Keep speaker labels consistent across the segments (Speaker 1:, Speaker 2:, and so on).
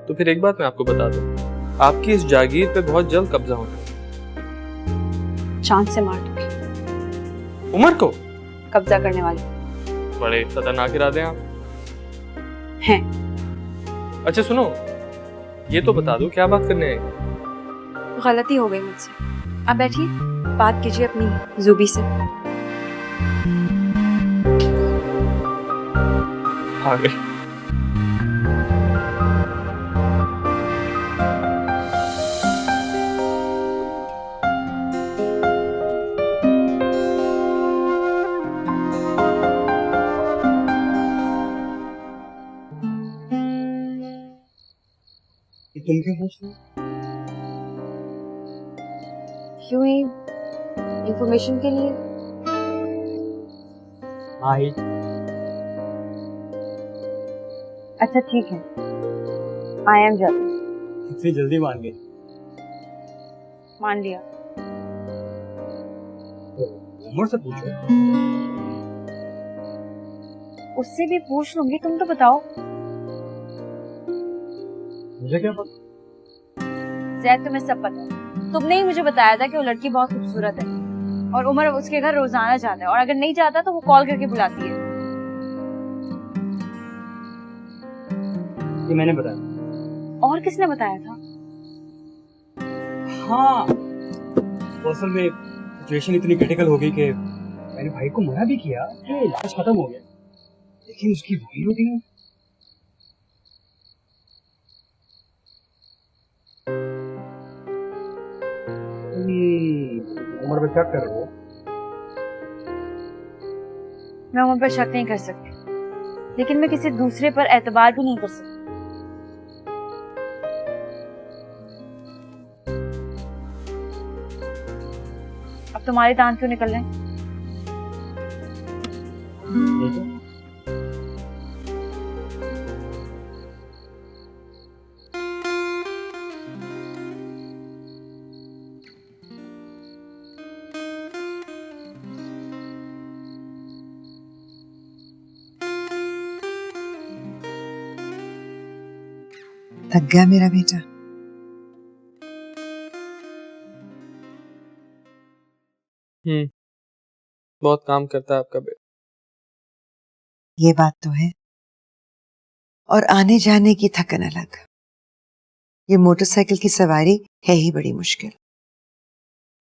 Speaker 1: तो फिर एक बात मैं आपको बता दूं, आपकी इस जागीर पे बहुत जल्द कब्जा होना है।
Speaker 2: चांद से मार दूंगी
Speaker 1: उमर को
Speaker 2: कब्जा करने वाले
Speaker 1: बड़े खतरनाक इरादे हैं आप।
Speaker 2: हैं।
Speaker 1: अच्छा सुनो, ये तो बता दो क्या बात करने आए?
Speaker 2: गलती हो गई मुझसे। आप बैठिए, बात कीजिए अपनी जुबी से।
Speaker 1: आ गए।
Speaker 3: तुम क्यों पूछ रहे हो?
Speaker 2: क्यों ही इंफॉर्मेशन के लिए।
Speaker 3: आई
Speaker 2: अच्छा ठीक है, आई एम जल्दी।
Speaker 3: इतनी जल्दी मान गई?
Speaker 2: मान लिया।
Speaker 3: उमर से पूछो।
Speaker 2: उससे भी पूछ लूंगी, तुम तो बताओ।
Speaker 3: मुझे क्या पता?
Speaker 2: जैद तुम्हें सब पता है। तुमने ही मुझे बताया था कि वो लड़की बहुत खूबसूरत है और उमर उसके घर रोजाना जाता है, और अगर नहीं जाता तो वो कॉल करके बुलाती है।
Speaker 3: ये मैंने बताया।
Speaker 2: और किसने बताया था?
Speaker 3: हाँ, तो असल में सिचुएशन इतनी क्रिटिकल हो गई कि मैंने भाई को मना भी किया कि इलाज खत्म हो गया, लेकिन उसकी वही रूटीन। उम्र में क्या कर रहे हो?
Speaker 2: मैं उमर पर शक नहीं कर सकती, लेकिन मैं किसी दूसरे पर एतबार भी नहीं कर सकती। अब तुम्हारे दांत क्यों निकल रहे हैं?
Speaker 4: थक गया मेरा बेटा?
Speaker 1: बहुत काम करता है आपका बेटा।
Speaker 4: ये बात तो है, और आने जाने की थकन अलग। ये मोटरसाइकिल की सवारी है ही बड़ी मुश्किल।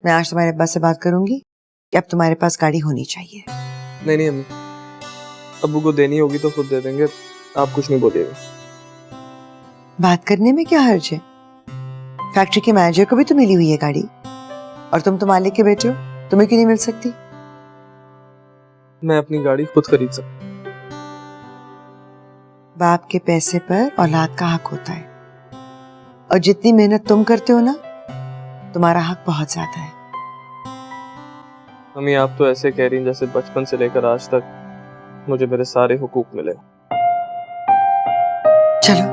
Speaker 4: मैं आज तुम्हारे अब्बा से बात करूंगी कि अब तुम्हारे पास गाड़ी होनी चाहिए।
Speaker 1: नहीं नहीं अम्मी, अब्बू को देनी होगी तो खुद दे देंगे, आप कुछ नहीं बोलिएगा।
Speaker 4: बात करने में क्या हर्ज है? फैक्ट्री के मैनेजर को भी तो मिली हुई है गाड़ी, और तुम तो मालिक के बेटे हो, तुम्हें क्यों नहीं मिल सकती?
Speaker 1: मैं अपनी गाड़ी खुद खरीद सकता।
Speaker 4: बाप के पैसे पर औलाद का हक होता है, और जितनी मेहनत तुम करते हो ना, तुम्हारा हक बहुत ज्यादा है।
Speaker 1: अम्मी आप तो ऐसे कह रही हैं जैसे बचपन से लेकर आज तक मुझे मेरे सारे हुकूक मिले।
Speaker 4: चलो,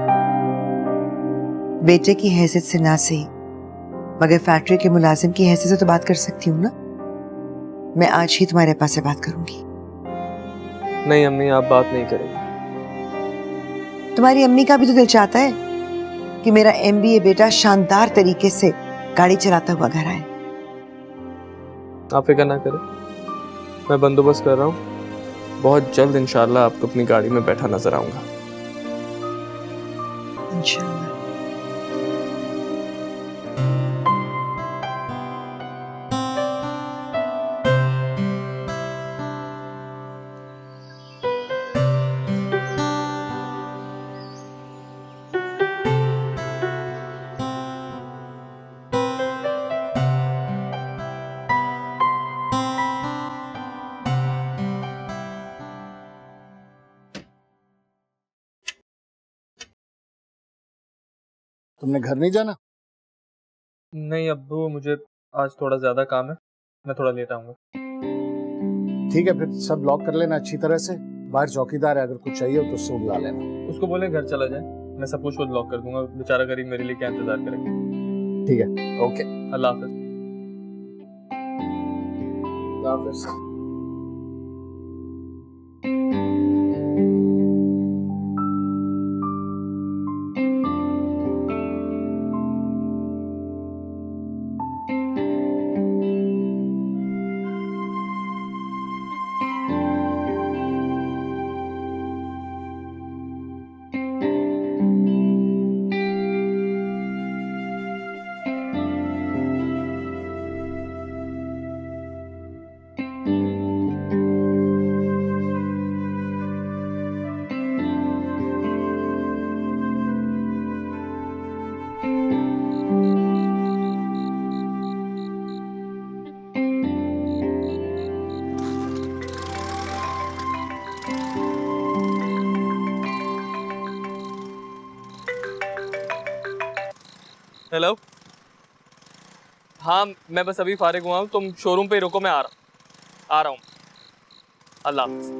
Speaker 4: बेटे की हैसियत से ना सही, मगर फैक्ट्री के मुलाजिम की हैसियत से तो बात कर सकती हूँ ना। मैं आज ही तुम्हारे पास से बात करूंगी।
Speaker 1: नहीं अम्मी, आप बात नहीं करेंगी।
Speaker 4: तुम्हारी अम्मी का भी तो दिल चाहता है कि मेरा MBA बेटा शानदार तरीके से गाड़ी चलाता हुआ घर आए।
Speaker 1: आप फिक्र ना करें, मैं बंदोबस्त कर रहा हूँ। बहुत जल्द इंशाल्लाह आपको अपनी गाड़ी में बैठा नजर आऊंगा।
Speaker 4: इंशाल्लाह।
Speaker 5: तुमने घर नहीं जाना?
Speaker 1: नहीं अब्बू, मुझे आज थोड़ा ज्यादा काम है, मैं थोड़ा लेट आऊंगा।
Speaker 5: ठीक है, फिर सब लॉक कर लेना अच्छी तरह से। बाहर चौकीदार है, अगर कुछ चाहिए हो तो उससे बुला लेना।
Speaker 1: उसको बोले घर चला जाए, मैं सब कुछ खुद लॉक कर दूंगा। बेचारा गरीब मेरे लिए क्या इंतजार करेगा।
Speaker 5: ठीक है, ओके,
Speaker 1: अल्लाह हाफिज।
Speaker 5: अल्लाह हाफिज।
Speaker 1: हेलो, हाँ मैं बस अभी फारिग हुआ हूँ, तुम शोरूम पे ही रुको, मैं आ रहा हूँ। अल्लाह हाफ़िज़।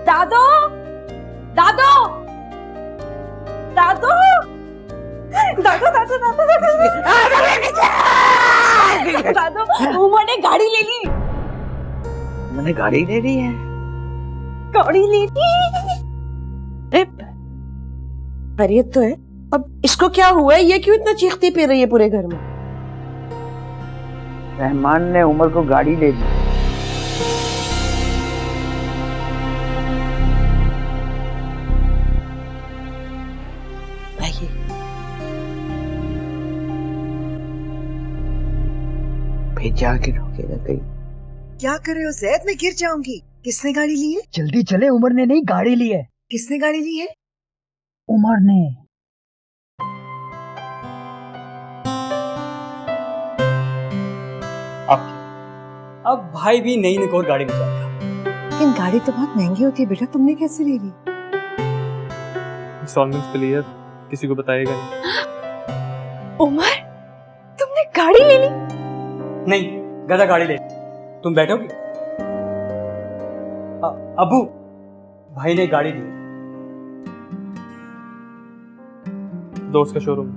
Speaker 2: दादो, दादो, दादो, दादो, दादो, दादो, दादो, उमर ने गाड़ी ले ली।
Speaker 6: मैंने गाड़ी ले ली है।
Speaker 2: गाड़ी ले ली।
Speaker 6: अरे खैरियत तो है। अब इसको क्या हुआ है? ये क्यों इतना चीखती पी रही है पूरे घर में? रहमान ने उमर को गाड़ी ले दी। फिर जाके रोकेगा कहीं।
Speaker 4: क्या कर रहे हो जैद? मैं गिर जाऊंगी। किसने गाड़ी ली है?
Speaker 7: जल्दी चले, उमर ने नहीं गाड़ी ली है।
Speaker 4: किसने गाड़ी ली है?
Speaker 7: उमर ने।
Speaker 3: अब भाई भी नई निकोर गाड़ी में जाएगा।
Speaker 4: लेकिन गाड़ी तो बहुत महंगी होती है बेटा, तुमने कैसे ले ली?
Speaker 1: इंस्टॉलमेंट्स पे लिया, किसी को बताएगा नहीं।
Speaker 2: उमर, तुमने गाड़ी ले ली?
Speaker 3: नहीं, गधा गाड़ी ले। तुम बैठोगी? अबू, भाई ने गाड़ी दी।
Speaker 1: दोस्त का शोरूम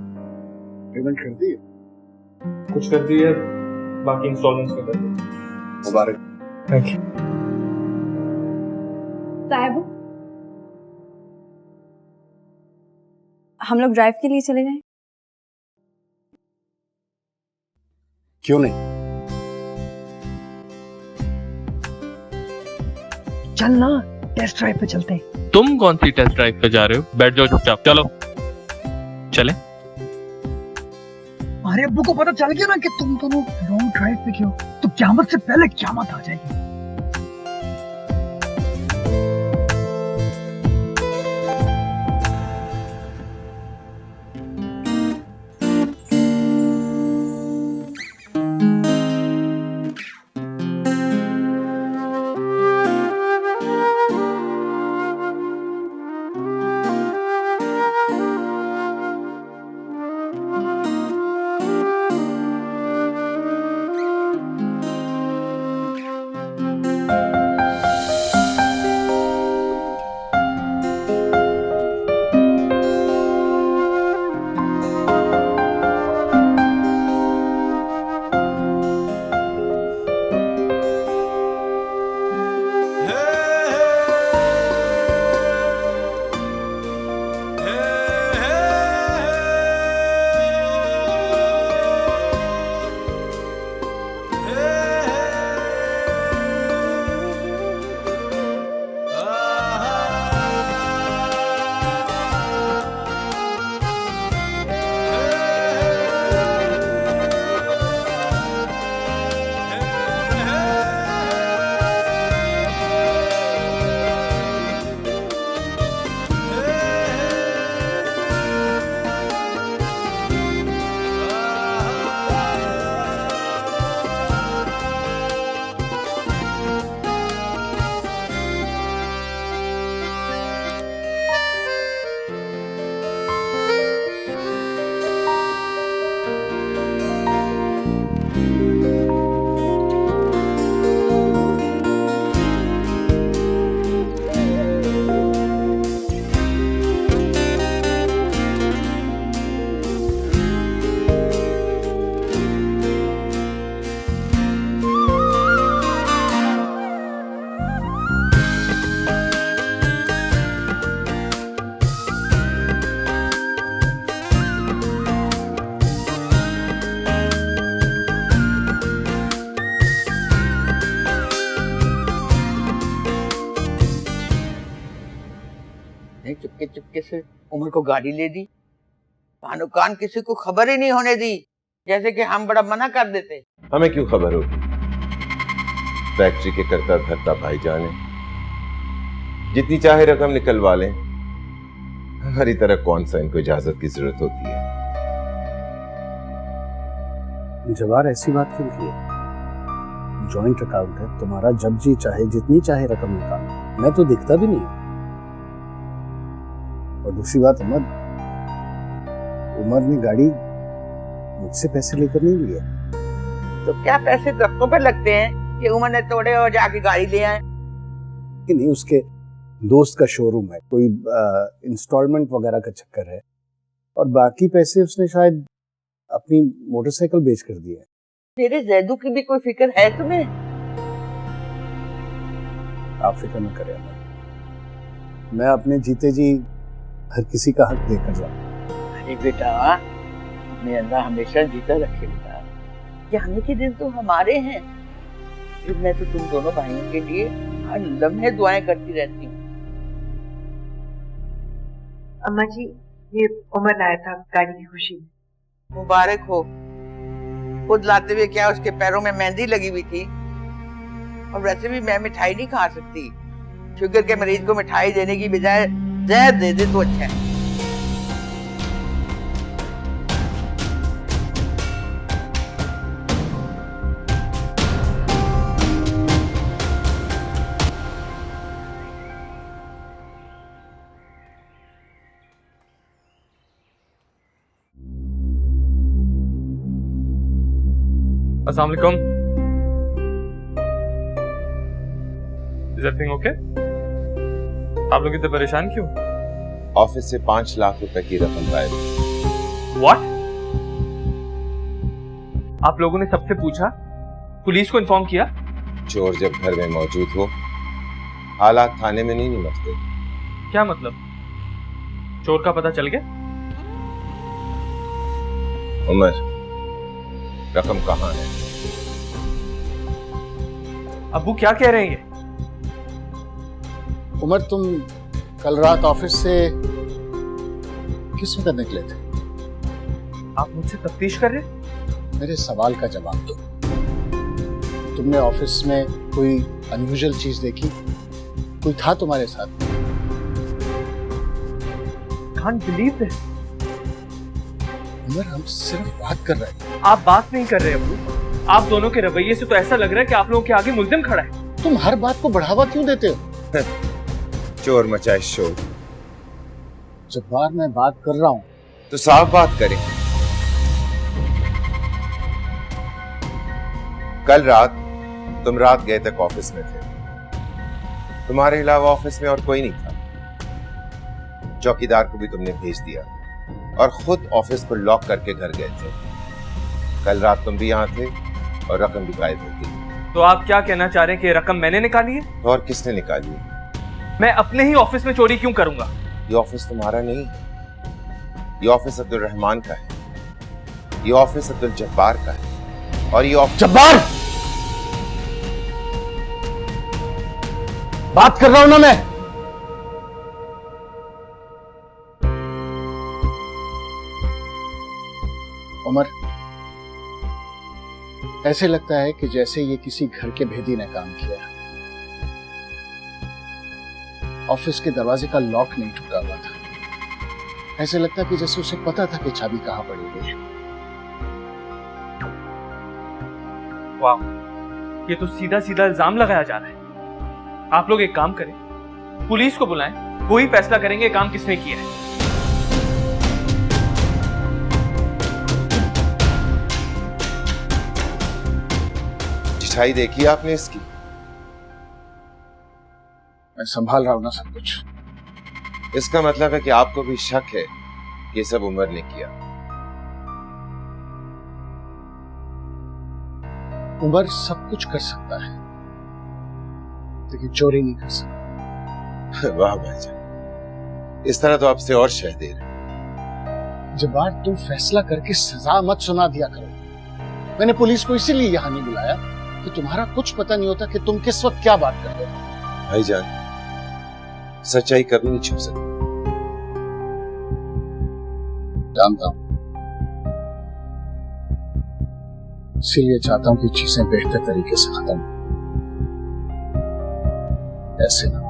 Speaker 5: पेमेंट कर दी?
Speaker 1: कुछ कर दी है, बाकी इंस्टॉलमेंट्स में कर दी।
Speaker 5: मुबारक।
Speaker 3: Thank you.
Speaker 2: साहब, हम लोग ड्राइव के लिए चले जाएं?
Speaker 5: क्यों नहीं?
Speaker 7: चल ना, टेस्ट ड्राइव पे चलते हैं।
Speaker 1: तुम कौन सी टेस्ट ड्राइव पे जा रहे हो? बैठ जाओ चुपचाप। चलो चले।
Speaker 7: हमारे अब्बू को पता चल गया ना कि तुम दोनों लॉन्ग ड्राइव पे क्यों, तो क़यामत से पहले क़यामत आ जाएगी।
Speaker 8: चुपके चुपके से उमर को गाड़ी ले दी। कान किसी को खबर ही नहीं होने दी, जैसे कि हम बड़ा मना कर देते।
Speaker 9: हमें क्यों खबर होगी? फैक्ट्री के करता धरता भाईजान है, जितनी चाहे रकम निकलवा लें। हमारी तरह कौन सा इनको इजाजत की जरूरत होती है?
Speaker 5: जवार ऐसी बात क्यों की है? जॉइंट अकाउंट है तुम्हारा, जब जी चाहे जितनी चाहे रकम निकालो, मैं तो दिखता भी नहीं। और दूसरी बात उमर ने गाड़ी मुझसे पैसे लेकर नहीं लिया।
Speaker 8: तो क्या पैसे दरख्तों पे लगते हैं कि उमर ने तोड़े और जाके गाड़ी ले आए?
Speaker 5: नहीं, उसके दोस्त का शोरूम है, कोई इंस्टॉलमेंट वगैरह का चक्कर है, और बाकी पैसे उसने शायद अपनी मोटरसाइकिल बेच कर दिया है।
Speaker 8: तेरे जैदू की भी कोई फिक्र है तुम्हें?
Speaker 5: आप फिक्र न करें अमर, मैं अपने जीते जी हर किसी का हक देकर जाऊं।
Speaker 8: अरे बेटा, मैं अल्लाह हमेशा जीता रखे बेटा। जाने के दिन तो हमारे हैं, फिर मैं तो तुम दोनों भाइयों के लिए हर लम्हे दुआएं करती रहती हूँ।
Speaker 4: अम्मा जी, ये उमर लाया था गाड़ी की खुशी में।
Speaker 8: मुबारक हो। खुद लाते हुए क्या उसके पैरों में मेहंदी लगी हुई थी? और वैसे भी मैं मिठाई नहीं खा सकती। शुगर के मरीज को मिठाई देने की बजाय जहर दे दे तो अच्छा है।
Speaker 1: अस्सलाम वालेकुम। Is everything okay? आप लोग इतने परेशान क्यों?
Speaker 9: ऑफिस से 5 लाख रुपए की रकम गायब।
Speaker 1: What? आप लोगों ने सबसे पूछा? पुलिस को इन्फॉर्म किया?
Speaker 9: चोर जब घर में मौजूद हो, हालात थाने में नहीं निपटते।
Speaker 1: क्या मतलब? चोर का पता चल गया?
Speaker 9: उमर, रकम कहाँ है?
Speaker 1: अब्बू क्या कह रहे हैं ये?
Speaker 5: उमर, तुम कल रात ऑफिस से किस वक्त निकले थे?
Speaker 1: आप मुझसे तफ्तीश कर रहे हैं?
Speaker 5: मेरे सवाल का जवाब दो। तुमने ऑफिस में कोई अनयूजुअल चीज देखी? कोई था तुम्हारे साथ?
Speaker 1: Can't believe this.
Speaker 5: उमर, हम सिर्फ बात कर रहे हैं।
Speaker 1: आप बात नहीं कर रहे अब्बू। आप दोनों के रवैये से तो ऐसा लग रहा है कि आप लोगों के आगे मुल्जिम खड़ा है।
Speaker 5: तुम हर बात को बढ़ावा क्यों देते हो?
Speaker 9: चोर मचाए शोर।
Speaker 5: जब बार मैं बात कर रहा हूँ
Speaker 9: तो साफ बात करें। कल रात तुम रात गए तक ऑफिस में थे। तुम्हारे अलावा ऑफिस में और कोई नहीं था। चौकीदार को भी तुमने भेज दिया और खुद ऑफिस को लॉक करके घर गए थे। कल रात तुम भी यहाँ थे और रकम भी गायब हो गई।
Speaker 1: तो आप क्या कहना चाह रहे हैं कि रकम मैंने निकाली है?
Speaker 9: और किसने निकाली?
Speaker 1: मैं अपने ही ऑफिस में चोरी क्यों करूंगा?
Speaker 9: ये ऑफिस तुम्हारा नहीं है, ये ऑफिस अब्दुल रहमान का है, ये ऑफिस अब्दुल जब्बार का है, और ये ऑफिस
Speaker 5: जब्बार! बात कर रहा हूं ना मैं। उमर, ऐसे लगता है कि जैसे ये किसी घर के भेदी ने काम किया। ऑफिस के दरवाजे का लॉक नहीं टूटा हुआ था। ऐसे लगता कि जैसे उसे पता था कि चाबी कहां पड़ी हुई है।
Speaker 1: वाह, ये तो सीधा सीधा इल्जाम लगाया जा रहा है। आप लोग एक काम करें, पुलिस को बुलाएं, वो ही फैसला करेंगे काम किसने किया है।
Speaker 9: चिठाई देखी आपने इसकी?
Speaker 5: मैं संभाल रहा हूं ना सब कुछ।
Speaker 9: इसका मतलब है कि आपको भी शक है कि सब उमर ने किया।
Speaker 5: उमर सब कुछ कर सकता है, लेकिन चोरी नहीं कर सकता।
Speaker 9: वाह भाईजान, इस तरह तो आपसे और शह दे रहे।
Speaker 5: जब्बार, तुम फैसला करके सजा मत सुना दिया करो। मैंने पुलिस को इसीलिए यहां नहीं बुलाया कि तुम्हारा कुछ पता नहीं होता कि तुम किस वक्त क्या बात कर रहे हो।
Speaker 9: भाईजान, सच्चाई कभी नहीं छुप सकती।
Speaker 5: जानता हूँ, इसीलिए चाहता हूँ कि चीजें बेहतर तरीके से खत्म हो। ऐसे ना हो।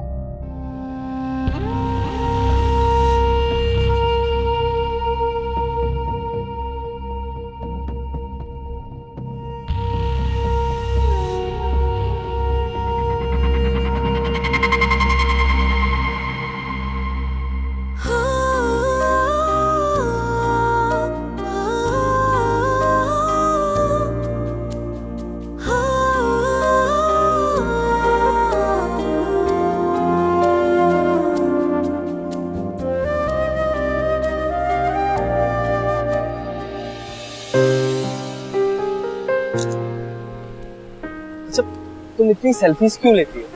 Speaker 1: तुम इतनी सेल्फीज क्यों लेती हो?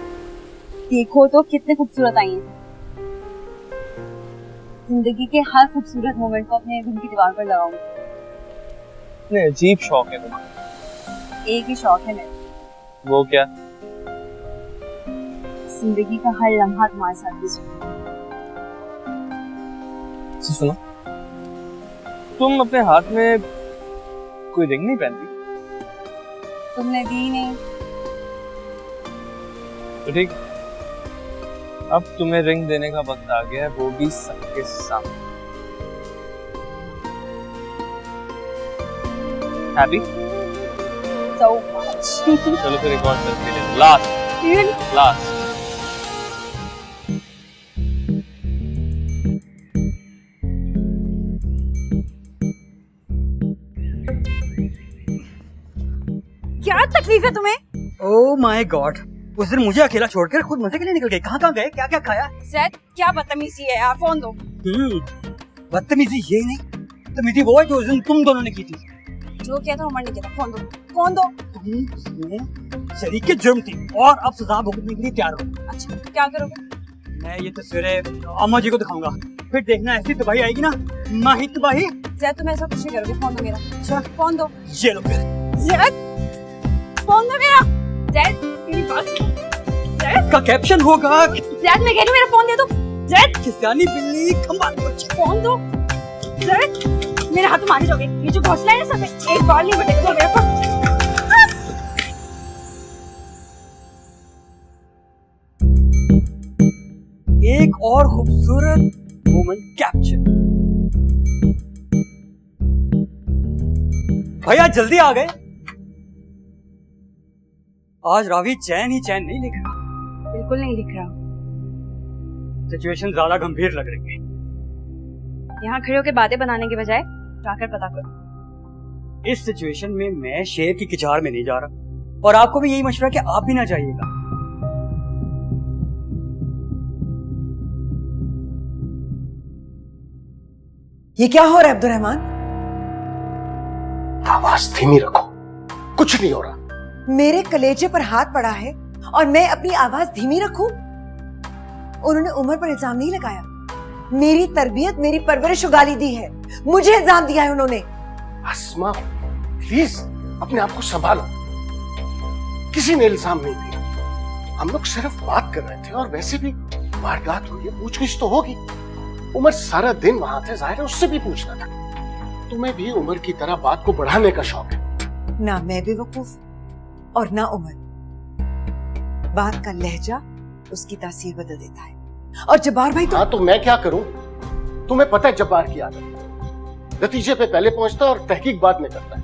Speaker 2: देखो तो कितने खूबसूरत आई हैं। जिंदगी के हर खूबसूरत मोमेंट को अपने रूम की दीवार पर लगाऊंगी।
Speaker 1: इतने अजीब शौक है तुम्हारा।
Speaker 2: एक ही शौक है मेरा।
Speaker 1: वो क्या?
Speaker 2: जिंदगी का हर लम्हा तुम्हारे साथ गुजरे।
Speaker 1: सुनो, तुम अपने हाथ में कोई रिंग नहीं पहनती?
Speaker 2: तुमने दी नहीं।
Speaker 1: तो ठीक, अब तुम्हें रिंग देने का वक्त आ गया है, वो भी सबके सामने। हैप्पी?
Speaker 2: So much.
Speaker 1: चलो फिर एक और सेल्फी ले लो। लास्ट।
Speaker 2: क्या तकलीफ है तुम्हें?
Speaker 3: ओह माय गॉड, उस दिन मुझे अकेला छोड़कर खुद मजे के लिए निकल गए। कहाँ कहाँ गए, क्या क्या खाया?
Speaker 2: ज़ैद, क्या बदतमीजी है यार, फोन दो।
Speaker 3: बदतमीजी ये नहीं, बदतमीजी वो है जो उस दिन तुम दोनों ने की थी।
Speaker 2: जो किया था उमर ने किया था। फोन दो, फोन दो।
Speaker 3: तुम शरीक के जुर्म थी और अब सजा भुगतने के लिए तैयार हो।
Speaker 2: अच्छा, क्या करोगे?
Speaker 3: मैं ये तस्वीरें अम्मा जी को दिखाऊंगा, फिर देखना ऐसी तबाही आएगी ना, माही तबाही।
Speaker 2: ज़ैद, तुम ऐसा कुछ नहीं करोगे। फोन दो मेरा।
Speaker 3: अच्छा
Speaker 2: फोन दो।
Speaker 3: ये लो फिर।
Speaker 2: ज़ैद, फोन दो मेरा। ज़ैद, मेरी बात सुनो। ज़ैद
Speaker 3: का कैप्शन होगा,
Speaker 2: ज़ैद, मैं कह रही हूँ मेरा फोन दे दो। ज़ैद,
Speaker 3: किसानी बिल्ली खंबा बच्ची।
Speaker 2: फोन दो। ज़ैद, मेरे हाथ मारे जाओगे। ये जो घोंसला है ना, सब एक बार नहीं बटेगा। दो मेरा फोन।
Speaker 3: एक और खूबसूरत मोमेंट कैप्चर। भैया जल्दी आ गए। आज रावी चैन ही चैन नहीं लिख रहा।
Speaker 2: बिल्कुल नहीं दिख रहा।
Speaker 3: सिचुएशन ज्यादा गंभीर लग रही है।
Speaker 2: यहाँ खड़े होकर बातें बनाने के बजाय जाकर पता करो।
Speaker 3: इस सिचुएशन में मैं शेर की किचार में नहीं जा रहा, और आपको भी यही मशवरा कि आप भी ना जाइएगा।
Speaker 4: ये क्या हो रहा है अब्दुर्रहमान?
Speaker 5: आवाज धीमी रखो, कुछ नहीं हो रहा।
Speaker 4: मेरे कलेजे पर हाथ पड़ा है और मैं अपनी आवाज धीमी रखूं? उन्होंने उमर पर इल्जाम नहीं लगाया। मेरी तरबियत, मेरी परवरिश गाली दी है। मुझे इल्जाम दिया है उन्होंने।
Speaker 5: अस्मा, प्लीज अपने आप को संभालो। किसी ने इल्जाम नहीं दिया। हम लोग सिर्फ बात कर रहे थे, और वैसे भी वारदात हुई है, पूछगिछ तो होगी। उमर सारा दिन वहां थे, जाहिर है उससे भी पूछना था। तुम्हें भी उमर की तरह बात को बढ़ाने का शौक है।
Speaker 4: ना मैं बेवकूफ और ना उमर। बात का लहजा उसकी तासीर बदल देता है। और जब्बार भाई तो
Speaker 5: हाँ, तो मैं क्या करूं? तुम्हें पता है जब्बार की आदत, नतीजे पे पहले पहुंचता है और तहकीक बाद में करता है।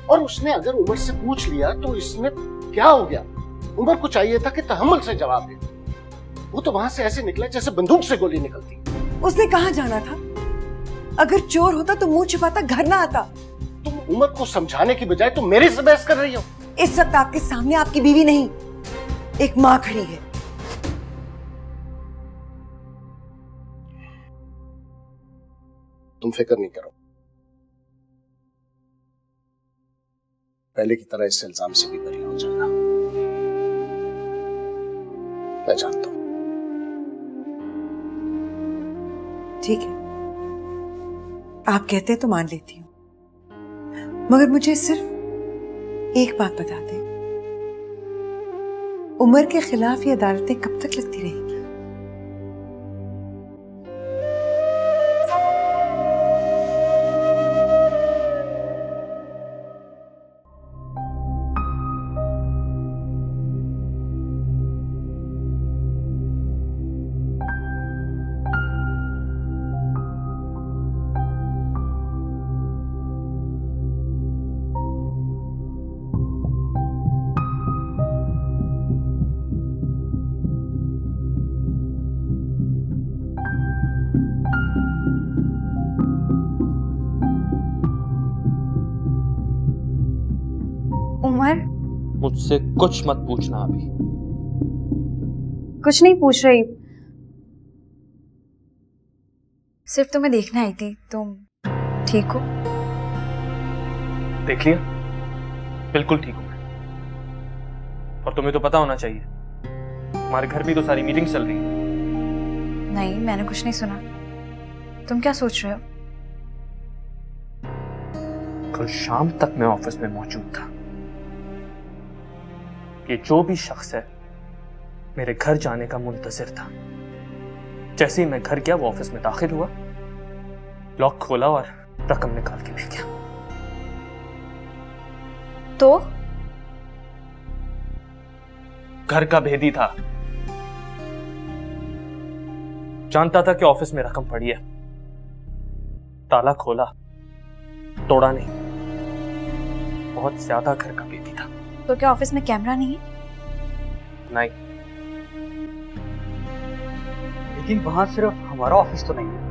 Speaker 5: और उसने अगर उमर से पूछ लिया तो इसमें क्या हो गया? उमर को चाहिए था कि तहम्मुल से जवाब दे। वो तो वहां से ऐसे निकला जैसे बंदूक से गोली निकलती।
Speaker 4: उसने कहाँ जाना था? अगर चोर होता तो मुंह छिपाता, घर ना आता।
Speaker 5: तुम उमर को समझाने की बजाय तुम मेरे से बहस कर रही हो।
Speaker 4: इस वक्त आपके सामने आपकी बीवी नहीं, एक माँ खड़ी है।
Speaker 5: तुम फिक्र नहीं करो, पहले की तरह इस इल्जाम से भी बरी हो जाना। मैं जानता हूं।
Speaker 4: ठीक है, आप कहते हैं तो मान लेती हूँ, मगर मुझे सिर्फ एक बात बता दें, उमर के खिलाफ ये अदालतें कब तक लगती रहेंगी?
Speaker 2: उमर,
Speaker 1: मुझसे कुछ मत पूछना अभी।
Speaker 2: कुछ नहीं पूछ रही, सिर्फ तुम्हें देखना आई थी। तुम ठीक हो?
Speaker 1: देख लिया, बिल्कुल ठीक हूं मैं। और तुम्हें तो पता होना चाहिए, हमारे घर में तो सारी मीटिंग चल रही है।
Speaker 2: नहीं, मैंने कुछ नहीं सुना। तुम क्या सोच रहे हो?
Speaker 1: कल शाम तक मैं ऑफिस में मौजूद था। ये जो भी शख्स है मेरे घर जाने का मुंतजिर था। जैसे ही मैं घर गया वो ऑफिस में दाखिल हुआ, लॉक खोला और रकम निकाल के ले गया।
Speaker 2: तो
Speaker 1: घर का भेदी था, जानता था कि ऑफिस में रकम पड़ी है। ताला खोला, तोड़ा नहीं। बहुत ज्यादा घर का भेदी था।
Speaker 2: तो क्या ऑफिस में कैमरा नहीं है?
Speaker 1: नहीं,
Speaker 3: लेकिन वहां सिर्फ हमारा ऑफिस तो नहीं है।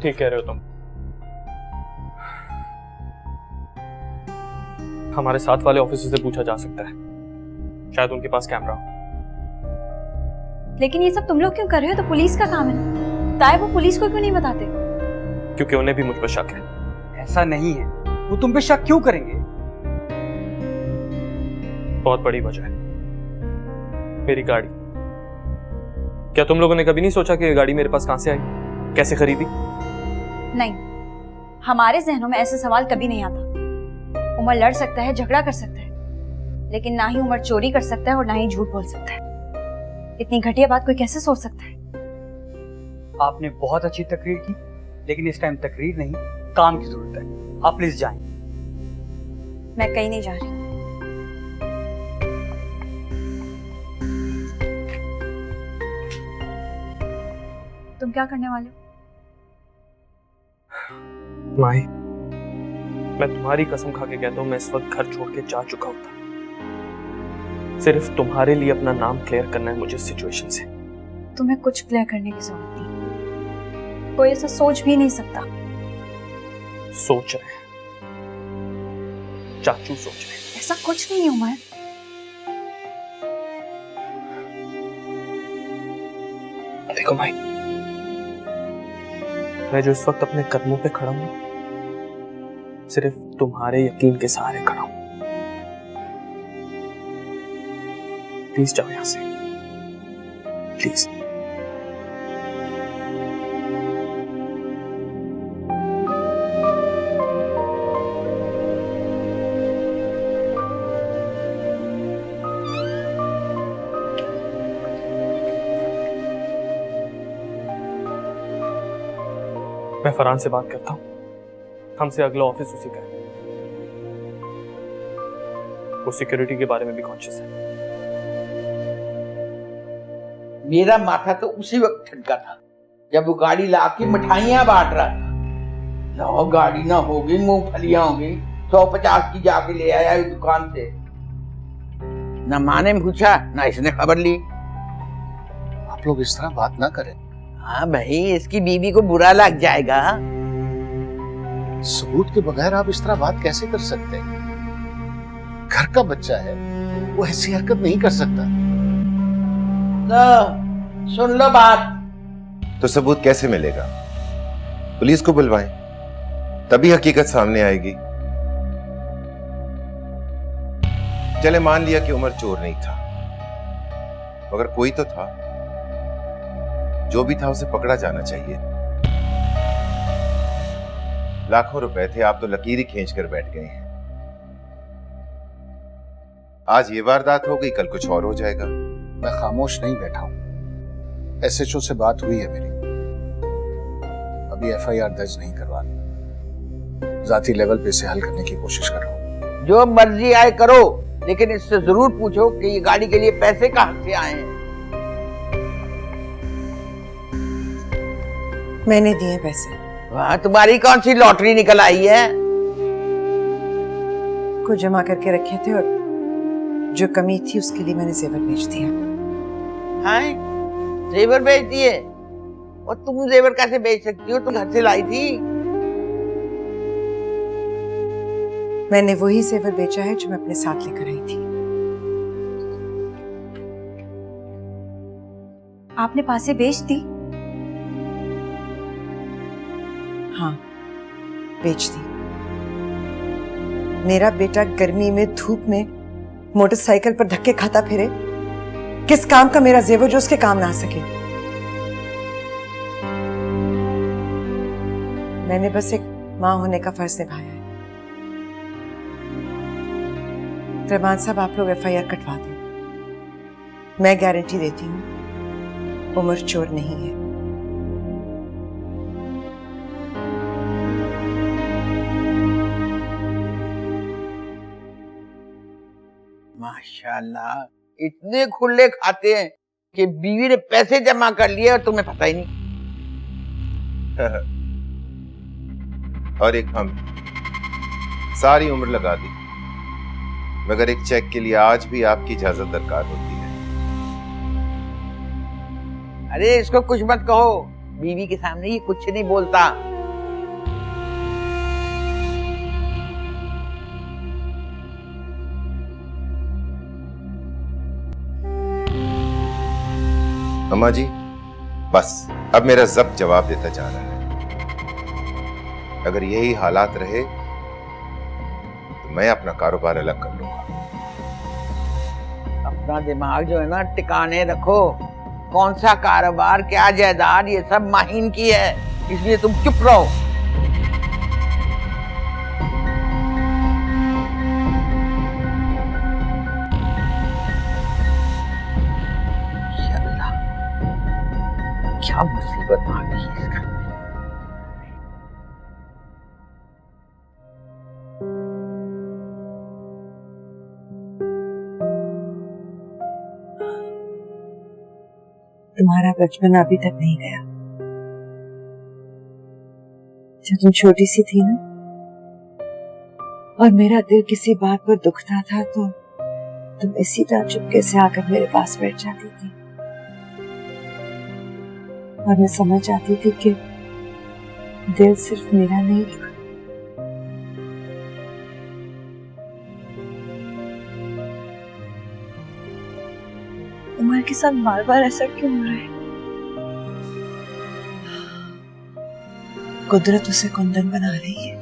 Speaker 1: ठीक कह रहे हो तुम। हमारे साथ वाले ऑफिसर से पूछा जा सकता है, शायद उनके पास कैमरा हो।
Speaker 2: लेकिन ये सब तुम लोग क्यों कर रहे हो? तो पुलिस का काम है ना। ताए वो पुलिस को क्यों नहीं बताते?
Speaker 1: क्योंकि उन्हें भी मुझ पर शक है।
Speaker 3: ऐसा नहीं है, वो तुम पे शक क्यों करेंगे?
Speaker 1: बहुत बड़ी वजह है, मेरी गाड़ी। क्या तुम लोगों ने कभी नहीं सोचा कि ये गाड़ी मेरे पास कहां से आई, कैसे खरीदी?
Speaker 2: नहीं, हमारे जहनों में ऐसा सवाल कभी नहीं आता। उमर लड़ सकता है, झगड़ा कर सकता है, लेकिन ना ही उमर चोरी कर सकता है और ना ही झूठ बोल सकता है। इतनी घटिया बात कोई कैसे सोच सकता है?
Speaker 3: आपने बहुत अच्छी तकरीर की, लेकिन इस टाइम तकरीर नहीं, काम की जरूरत है। आप प्लीज जाएं।
Speaker 2: मैं कहीं नहीं जा रही। तुम क्या करने वाले हो?
Speaker 1: माही, मैं तुम्हारी कसम खा के कहता हूं, मैं इस वक्त घर छोड़ के जा चुका होता। सिर्फ तुम्हारे लिए अपना नाम क्लियर करना है मुझे इस सिचुएशन से।
Speaker 2: तुम्हें कुछ क्लियर करने की जरूरत नहीं। कोई ऐसा सोच भी नहीं सकता।
Speaker 1: सोच रहे हैं, चाचू सोच रहे हैं।
Speaker 2: ऐसा कुछ नहीं है उमर।
Speaker 1: देखो भाई, मैं जो इस वक्त अपने कदमों पे खड़ा हूं, सिर्फ तुम्हारे यकीन के सहारे खड़ा हूं। प्लीज जाओ यहां से, प्लीज। मैं फरहान से बात करता हूं, हमसे अगला ऑफिस उसी का है। वो सिक्योरिटी के बारे में भी कॉन्शियस है।
Speaker 8: मेरा माथा तो उसी वक्त ठनका था जब वो गाड़ी ला के मिठाइयां बांट रहा था। लो गाड़ी ना होगी, मूंगफलियां होगी, 150 की जाके ले आया इस दुकान से। ना माँ ने पूछा, ना इसने खबर ली।
Speaker 5: आप लोग इस तरह बात ना करें।
Speaker 8: हाँ भाई, इसकी बीवी को बुरा लग जाएगा।
Speaker 5: सबूत के बगैर आप इस तरह बात कैसे कर सकते हैं? घर का बच्चा है, वो ऐसी हरकत नहीं कर सकता।
Speaker 8: तो सुन लो बात।
Speaker 9: तो सबूत कैसे मिलेगा? पुलिस को बुलवाएं, तभी हकीकत सामने आएगी। चले मान लिया कि उमर चोर नहीं था, मगर कोई तो था। जो भी था उसे पकड़ा जाना चाहिए। लाखों रुपए थे, आप तो लकीर ही खींच कर बैठ गए हैं। आज ये वारदात हो गई, कल कुछ और हो जाएगा।
Speaker 5: मैं खामोश नहीं बैठा हूं। एसएचओ से बात हुई है मेरी, अभी एफआईआर दर्ज नहीं करवानी। जाती लेवल पे इसे हल करने की कोशिश कर रहा हूं।
Speaker 8: जो मर्जी आए करो, लेकिन इससे जरूर पूछो कि ये गाड़ी के लिए पैसे कहां से आए हैं।
Speaker 4: मैंने दिए पैसे।
Speaker 8: वहाँ तुम्हारी कौन सी लॉटरी निकल आई है?
Speaker 4: को जमा करके रखे थे और जो कमी थी उसके लिए मैंने जेवर बेच दिया।
Speaker 8: हाँ, जेवर बेच दिए? और तुम जेवर कैसे बेच सकती हो? तुम घर से लाई थी।
Speaker 4: मैंने वही जेवर बेचा है जो मैं अपने साथ लेकर आई थी।
Speaker 2: आपने पासे बेच दी?
Speaker 4: हाँ, बेच दी। मेरा बेटा गर्मी में धूप में मोटरसाइकिल पर धक्के खाता फिरे, किस काम का मेरा जेवर जो उसके काम ना आ सके। मैंने बस एक मां होने का फर्ज निभाया है। रहमान साहब, आप लोग FIR कटवा दें। मैं गारंटी देती हूं उमर चोर नहीं है।
Speaker 8: माशाल्लाह, इतने खुले खाते हैं कि बीवी ने पैसे जमा कर लिए और तुम्हें पता ही नहीं।
Speaker 9: और एक हम सारी उम्र लगा दी, मगर एक चेक के लिए आज भी आपकी इजाजत दरकार होती है।
Speaker 8: अरे इसको कुछ मत कहो, बीवी के सामने ये कुछ नहीं बोलता।
Speaker 9: अम्मा जी, बस अब मेरा जब्त जवाब देता जा रहा है। अगर यही हालात रहे तो मैं अपना कारोबार अलग कर लूंगा।
Speaker 8: अपना दिमाग जो है ना टिकाने रखो। कौन सा कारोबार, क्या जायदाद, ये सब माहिन की है, इसलिए तुम चुप रहो। अल्लाह, क्या मुसीबत आ गई है इस घर में।
Speaker 4: तुम्हारा बचपन अभी तक नहीं गया। जब तुम छोटी सी थी ना और मेरा दिल किसी बात पर दुखता था तो तुम इसी तरह चुपके से आकर मेरे पास बैठ जाती थी और मैं समझ जाती थी कि दिल सिर्फ मेरा नहीं दुखा।
Speaker 2: उमर के साथ बार बार ऐसा क्यों हो रहा है?
Speaker 4: कुदरत उसे कुंदन बना रही है।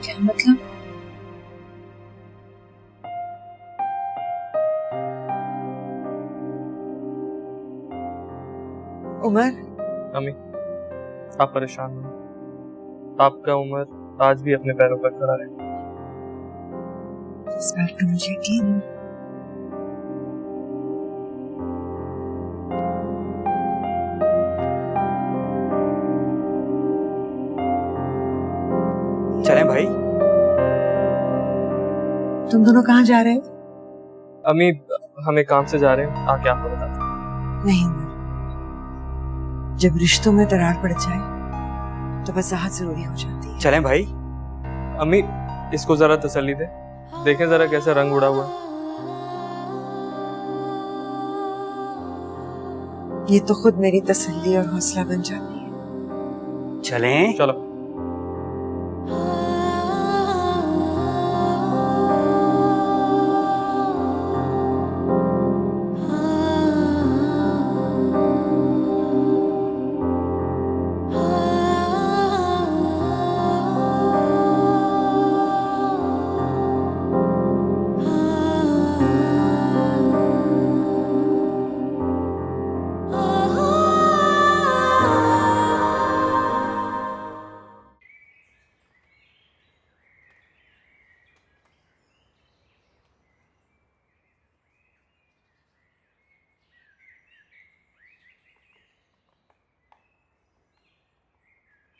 Speaker 2: क्या मतलब?
Speaker 4: उमर,
Speaker 1: अम्मी, आप परेशान हो। आपका उमर आज भी अपने पैरों पर खड़ा है।
Speaker 4: इस बात का मुझे यकीन है।
Speaker 3: चलें भाई?
Speaker 4: तुम दोनों कहाँ जा रहे हो?
Speaker 1: अम्मी, हम एक काम से जा रहे हैं, आके आपको बताते हैं।
Speaker 4: नहीं उमर, जब रिश्तों में दरार पड़ जाए तो वजाहत जरूरी हो जाती है।
Speaker 3: चलें भाई?
Speaker 1: अम्मी, इसको जरा तसल्ली दे, देखें जरा कैसा रंग उड़ा हुआ है।
Speaker 4: ये तो खुद मेरी तसल्ली और हौसला बन जाती है।
Speaker 3: चलें?
Speaker 1: चलो।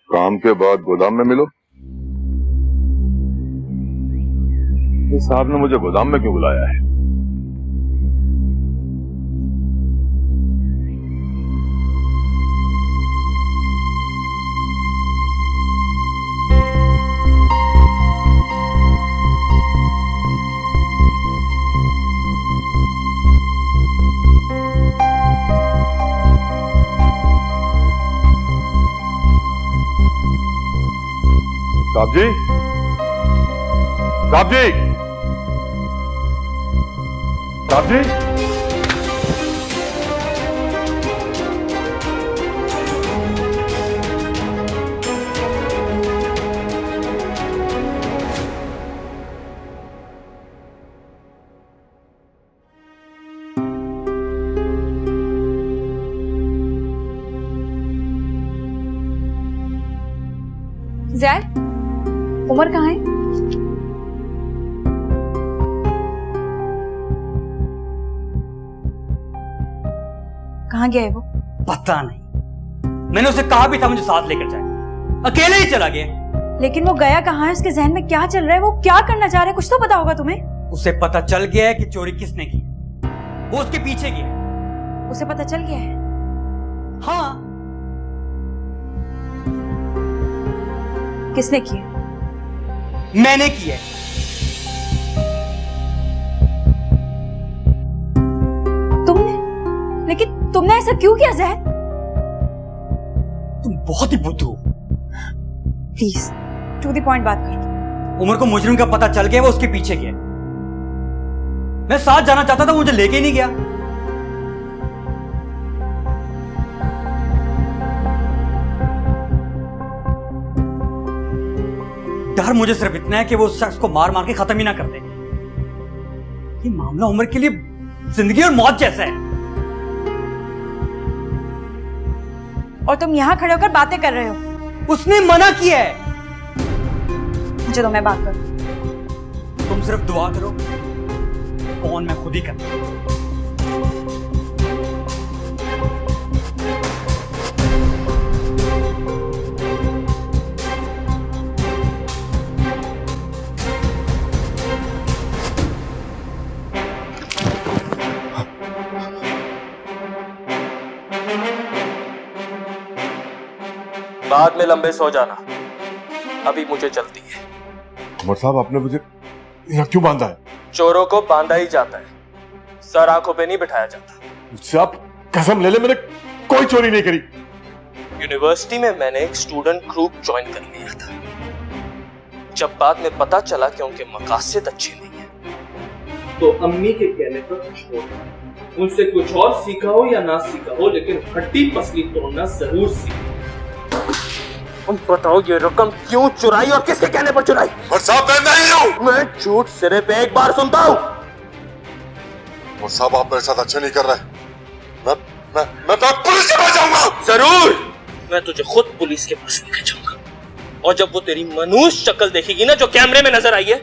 Speaker 10: काम के बाद गोदाम में मिलो। इस साहब ने मुझे गोदाम में क्यों बुलाया है? साहब जी, साहब जी, साहब जी,
Speaker 2: जैद, उमर कहाँ है? कहाँ गया है वो?
Speaker 3: पता नहीं, मैंने उसे कहा भी था मुझे साथ लेकर जाए, अकेले ही चला गया।
Speaker 2: लेकिन वो गया कहाँ है? उसके जहन में क्या चल रहा है? वो क्या करना चाह रहा है? कुछ तो पता होगा तुम्हें।
Speaker 3: उसे पता चल गया है कि चोरी किसने की, वो उसके पीछे गया।
Speaker 2: उसे पता चल गया है?
Speaker 3: हाँ।
Speaker 2: किसने की है?
Speaker 3: मैंने की है।
Speaker 2: तुमने? लेकिन तुमने ऐसा क्यों किया जैद?
Speaker 3: तुम बहुत ही बुद्धू हो।
Speaker 2: प्लीज टू द पॉइंट बात करो।
Speaker 3: उमर को मुजरिम का पता चल गया, वो उसके पीछे गया। मैं साथ जाना चाहता था, मुझे लेके ही नहीं गया। डर मुझे सिर्फ इतना है कि वो उस शख्स को मार मार के खत्म ही ना कर दे। ये मामला उमर के लिए जिंदगी और मौत जैसा है।
Speaker 2: और तुम यहाँ खड़े होकर बातें कर रहे हो।
Speaker 3: उसने मना किया है।
Speaker 2: मुझे तो मैं बात करूं।
Speaker 3: तुम सिर्फ दुआ करो, फोन मैं खुद ही करता हूं।
Speaker 1: बाद में लंबे सो जाना, अभी मुझे जल्दी है।
Speaker 10: उमर साहब, आपने मुझे यहाँ क्यों बांधा है?
Speaker 1: चोरों को बांधा ही जाता है, सर आंखों पे नहीं बिठाया जाता।
Speaker 10: मुझसे आप कसम ले ले, मैंने कोई चोरी नहीं करी।
Speaker 1: यूनिवर्सिटी में मैंने एक स्टूडेंट ग्रुप ज्वाइन कर लिया था। जब बाद में पता चला कि उनके मकासद अच्छे नहीं है, तो अम्मी के कहने पर छोड़ दिया। उनसे कुछ और सीखा हो या ना सीखा हो, लेकिन हड्डी पसली तोड़ना जरूर सीखा। तुम बताओ ये रकम क्यों चुराई और किसके कहने पर चुराई?
Speaker 10: और साहब, मैं नहीं हूं।
Speaker 1: मैं झूठ सिर्फ एक बार सुनता हूँ।
Speaker 10: और साहब, आप मेरे साथ अच्छा नहीं कर रहे। मैं तो पुलिस के पास जाऊंगा।
Speaker 1: जरूर, मैं तुझे खुद पुलिस के पास लेके जाऊंगा। और जब वो तेरी मनूस शक्ल देखेगी ना, जो कैमरे में नजर आई है,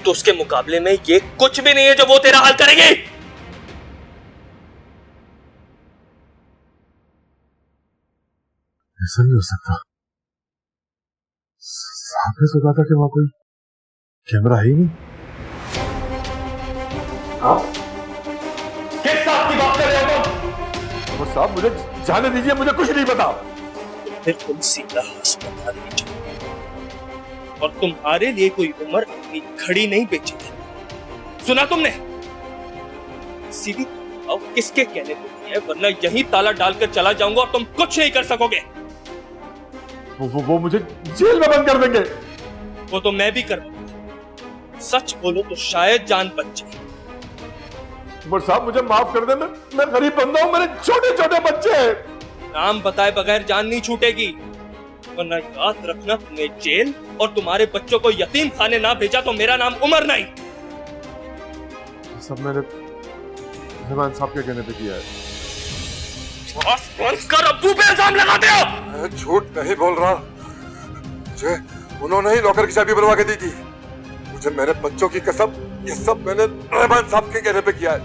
Speaker 1: तो उसके मुकाबले में ये कुछ भी नहीं है जो वो तेरा हाल करेगी।
Speaker 10: ऐसा नहीं हो सकता। साहब ने सोचा था कि वहां कोई कैमरा है ही नहीं।
Speaker 1: किस साहब की बात कर रहे हो तुम?
Speaker 10: और साहब, मुझे जाने दीजिए, मुझे कुछ नहीं पता।
Speaker 1: फिर तुम सीधा अस्पताल में जाओ, और तुम्हारे लिए कोई उम्र अपनी खड़ी नहीं बेची थी। सुना तुमने? सीधी अब किसके कहने को नहीं है, वरना यही ताला डालकर चला जाऊंगा और तुम कुछ नहीं कर सकोगे।
Speaker 10: वो मुझे जेल में बंद कर देंगे।
Speaker 1: वो तो मैं भी कर दूंगा। सच बोलो तो शायद जान बच जाए।
Speaker 10: उमर साहब, मुझे माफ कर दे, मैं गरीब बंदा हूं, मेरे छोटे छोटे बच्चे हैं।
Speaker 1: नाम बताए बगैर जान नहीं छूटेगी, वरना याद रखना, तुम्हें जेल और तुम्हारे बच्चों को यतीम खाने ना भेजा तो मेरा नाम उमर नहीं।
Speaker 10: सब मैंने रहमान साहब के कहने पे किया है।
Speaker 1: कर अब्बू पे इल्जाम लगाते हो।
Speaker 10: मैं झूठ नहीं बोल रहा। मुझे उन्होंने ही लॉकर की चाबी बनवा के दी थी। मुझे मेरे बच्चों की कसम, ये सब मैंने रहमान साहब के कहने पे किया है।